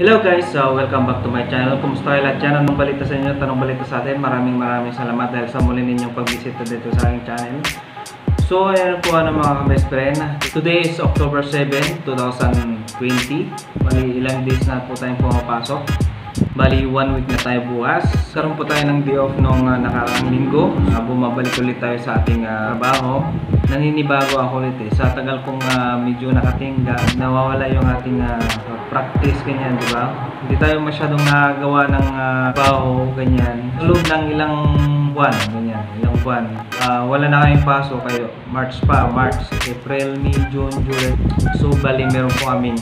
Hello guys, so welcome back to my channel. Kumusta kayo lahat dyan? Anong balita sa inyo? Tanong balita sa atin. Maraming salamat dahil sa muli ninyong pagbisita dito sa aking channel. So ayan po mga best friend. Today is October 7, 2020. Bali ilang days na po tayong pumapasok. Bali 1 week na tayo bukas. Karoon po tayo ng day off nung nakaraang linggo. Bumabalik ulit tayo sa ating trabaho. Naninibago ako ulit eh. Sa tagal kong medyo nakatingga, nawawala yung ating practice, ganyan, di ba? Hindi tayo masyadong nagawa ng trabaho, ganyan. Sa loob ng ilang buwan, ganyan, ilang buwan. Wala na kayong paso kayo. March, April, May, June, July. So, bali meron po kaming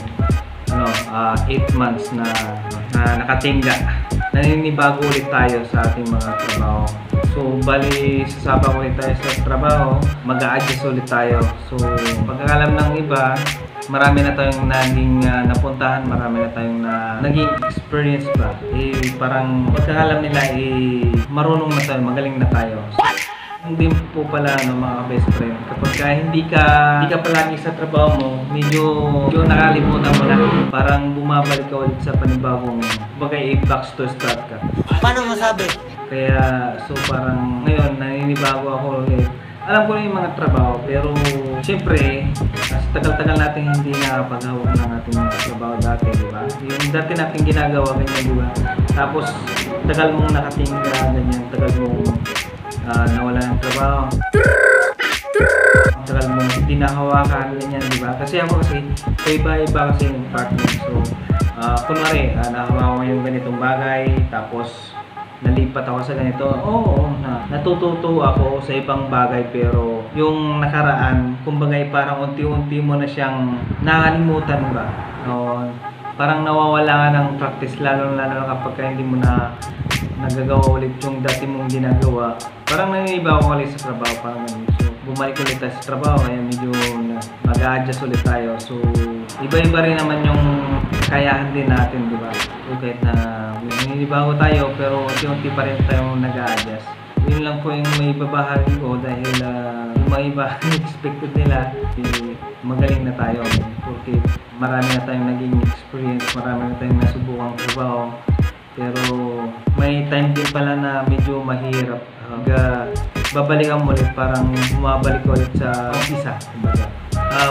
8 months na nakatingga. Naninibago ulit tayo sa ating mga trabaho. So, bali, sasabak ulit tayo sa trabaho, mag-a-adjust ulit tayo. So, pagkakalam ng iba, marami na tayong naging napuntahan, marami na tayong naging experience ba. Parang pagkakalam nila, marunong na tayo, magaling na tayo. Hindi po pala mga best friend, kapag hindi ka palagi sa trabaho mo, medyo nakalimutan mo na, parang bumabalik ka ulit sa panibagong bagay, back to start ka. Paano masabi? Kaya so parang ngayon naninibago ako ulit. Alam ko na yung mga trabaho, pero siyempre sa tagal-tagal natin hindi nakapag-hawak ng ating mga trabaho dati, di ba? Yung dati natin ginagawa ganyan, di ba? Tapos tagal mong nakatingga, ganyan, tagal mong nawala ng trabaho. Tagal mo hindi nahawakan, ganyan, di ba? Kasi ako kasi, iba-iba kasi yung partner. So, kunwari, nahawakan ko yung ganitong bagay, tapos nalipat ako sa ganito. Oo, natututo ako sa ibang bagay, pero yung nakaraan, kumbaga parang unti-unti mo na siyang nakalimutan ba? Parang nawawala ka ng practice, lalo kapag hindi mo na nagagawa ulit yung dati mong ginagawa. Parang naninibago ko ulit sa trabaho, parang ganun. So, bumalik ulit tayo sa trabaho, kaya medyo mag-a-adjust ulit tayo. So, iba-iba rin naman yung kayahan din natin, di ba? So, kahit na naninibago tayo, pero unti-unti pa rin tayong nag-a-adjust. Yun lang po yung may babahagi ko dahil yung mga iba expected nila, magaling na tayo. Porque marami na tayong naging experience, marami na tayong nasubukang trabaho. Pero may time din pala na medyo mahirap. Babalikan mo ulit, parang bumabalik ulit sa umpisa.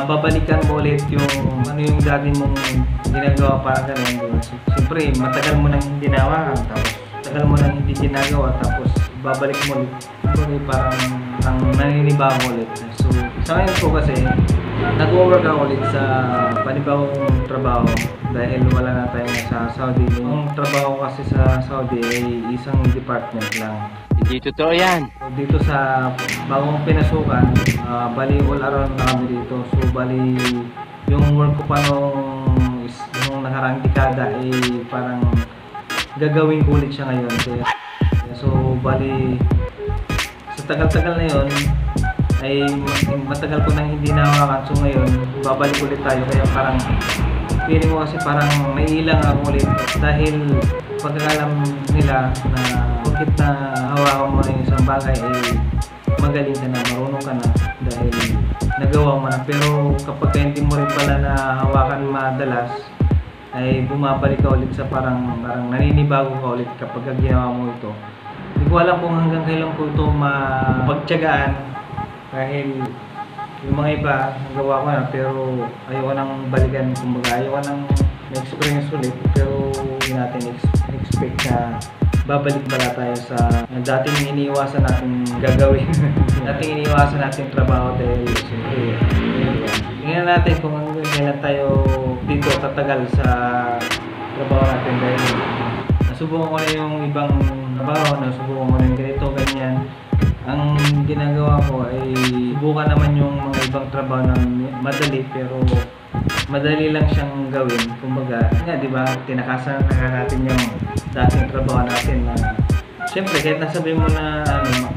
Babalikan mo ulit yung yung dati mong ginagawa, para ganun. Siyempre, matagal mo nang hindi ginawa, tapos matagal mo nang hindi ginagawa, tapos babalik mo ulit. Parang naninibago ulit. So, sa ngayon po kasi, nag-work ako ulit sa panibagong trabaho dahil wala na tayo sa Saudi. Yung trabaho kasi sa Saudi ay isang department lang. Hindi totoo yan. So, dito sa bagong pinasukan, bali all around na kami dito. So bali yung work ko pa nung nakarang dekada ay parang gagawin ko ulit siya ngayon. So bali sa tagal-tagal na yun ay matagal ko nang hindi nahawakan. So ngayon babalik ulit tayo, kaya parang feeling mo kasi parang naiilang ako ulit dahil pagkakalam nila na bakit na hawakan mo na yung isang bagay ay magaling ka na, marunong ka na dahil nagawa mo na. Pero kapag hindi mo rin pala na hawakan madalas, ay bumabalik ka ulit sa parang naninibago ka ulit kapag ginawa mo ito. Hindi ko alam kung hanggang kailan ko ito mapagtiyagaan dahil yung mga iba nagawa ko na, pero ayoko nang balikan, kumbaga ayoko nang na-experience ulit. Pero hindi natin expect na babalik pala tayo sa dating iniiwasan natin gagawin. Dating iniiwasan natin trabaho dahil siyempre tingnan natin kung hanggang kailan tayo dito tatagal sa trabaho natin, dahil nasubukan ko na yung ibang trabaho, nasubukan ko na yung ganito, ganyan. Ang ginagawa ko ay subukan naman yung mga ibang trabaho na madali, pero madali lang siyang gawin. Kumbaga, di ba, tinakasan na natin yung dating trabaho natin na siyempre kahit nasabi mo na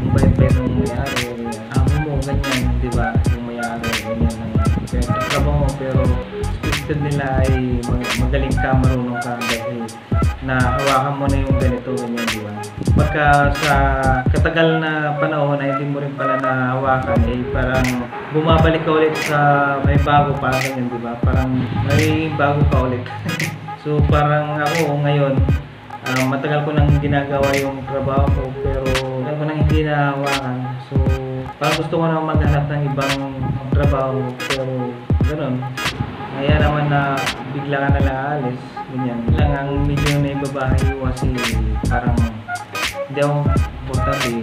kung bayad ng may-ari, amo mo, ganyan, di ba, yung may-ari, ganyan ng trabaho mo, pero expected nila ay magaling ka, marunong ka dahil nahawakan mo na yung ganito, ganyan, di ba? Pagka sa katagal na panahon na hindi mo rin pala nahawakan, parang bumabalik ka ulit sa may bago, parang ganyan, di ba? Parang may bago ka ulit. So parang ako ngayon, matagal ko nang ginagawa yung trabaho ko pero matagal ko nang hindi nahawakan. So parang gusto ko na maghanap ng ibang trabaho pero gano'n. Kaya naman na bigla ka na lang aalis, ganyan. Lang ang medyo naibabahay kasi parang hindi ako importante.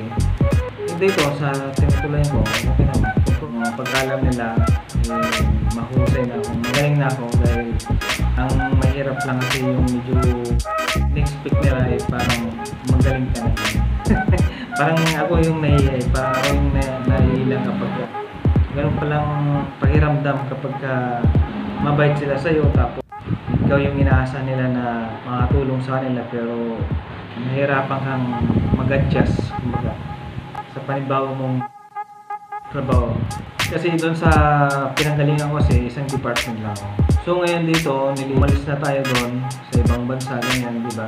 Dito sa tinutuloy ko, okay naman. Kung pagkalam nila, mahusay na ako, magaling na ako dahil ang mahirap lang kasi yung medyo in-expect nila parang magaling ka na. Parang ako yung nahihiya, parang ako yung nahihilang kapag ganun palang pakiramdam kapag mabait sila sa'yo tapos ikaw yung inaasa nila na makatulong sa kanila pero nahihirapan kang mag-adjust kumbaga sa panibago mong trabaho. Kasi doon sa pinanggalingan ko kasi isang department lang ako. So ngayon dito, umalis na tayo doon sa ibang bansa, ganyan, di ba?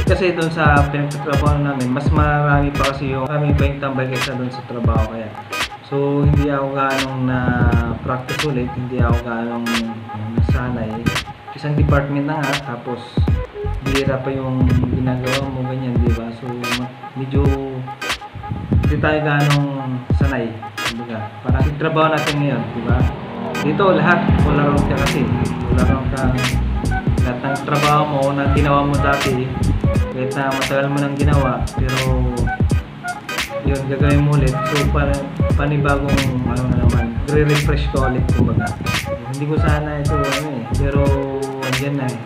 Kasi doon sa pinagtatrabaho namin, mas marami pa kasi yung kami pa yung tambay kaysa doon sa trabaho kaya. So hindi ako ganong na-practice ulit, hindi ako ganong nasanay. Isang department na nga, tapos bihira pa yung ginagawa mo, ganyan, di ba? So medyo hindi tayo ganong sanay. Diba? Parang yung trabaho natin ngayon, di ba? Dito lahat, all around ka kasi. All around ka. Lahat ng trabaho mo na ginawa mo dati, kahit na matagal mo nang ginawa, pero yun, gagawin mo ulit. So, panibagong, ano na naman, re-refresh ko ulit, kumbaga. Hindi ko sana ito, pero andyan na eh.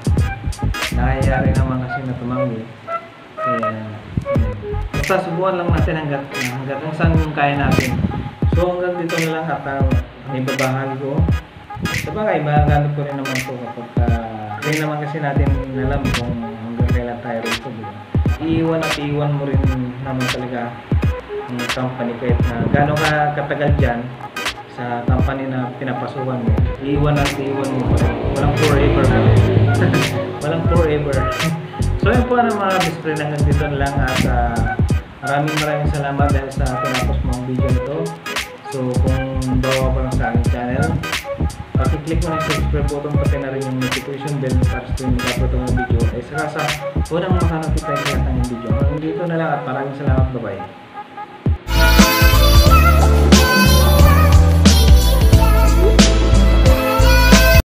Nakayari naman kasi na tumanggi. Kaya, basta subukan lang natin hanggat kung saan yung kaya natin. So hanggang dito na lang at may babahagi ko. Sabagay, magagamit ko rin naman ito kapag hindi naman kasi natin alam kung hanggang kailan tayo rito. Iiwan at iiwan mo rin naman talaga ang company kahit na gano'n ka katagal dyan sa company na pinapasukan mo. Iiwan at iiwan mo pa rin. Walang forever. Walang forever. So yun po mga best friend, hanggang dito na lang at maraming salamat dahil sa tinapos mong video nito. So kung bawa pa lang sa aking channel, pakiclick mo na yung subscribe button pati na rin yung notification bell para sa tuwing mag-upload ng video ay saka sa unang makanotify sa lahat ng video. Hanggang dito na lang at maraming salamat, bye bye.